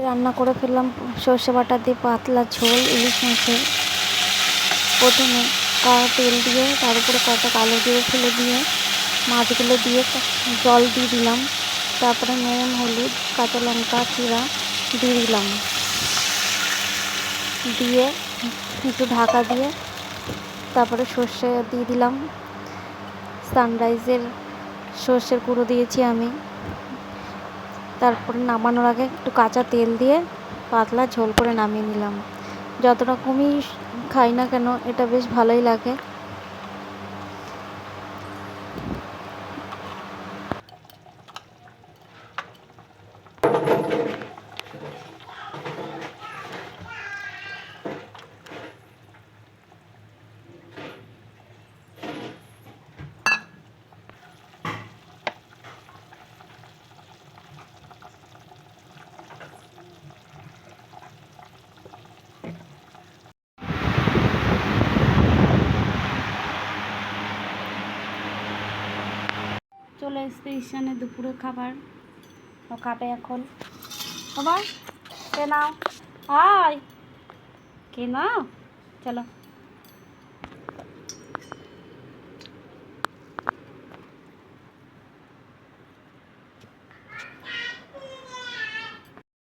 রান্না করে ফেললাম সর্ষে বাটা দিয়ে পাতলা ঝোল ইলিশ মাছের। প্রথমে কড়া তেল দিয়ে তার উপরে কটা কালো জিরে ফেলে দিয়ে মাছগুলো দিয়ে জল দিয়ে দিলাম। তারপরে নুন, হলুদ, কাঁচা লঙ্কা চিরা দিয়ে দিলাম, দিয়ে একটু ঢাকা দিয়ে তারপরে সর্ষে দিয়ে দিলাম। সানরাইজের সর্ষের গুঁড়ো দিয়েছি আমি। তারপরে নামানোর আগে একটু কাঁচা তেল দিয়ে পাতলা ঝোল করে নামিয়ে নিলাম। যত রকমই খাই না কেন এটা বেশ ভালোই লাগে। চলে এসছে ঈশানের দুপুরের খাবার, ও খাবে এখন। বাবা কে নাও, আয় কে নাও, চলো।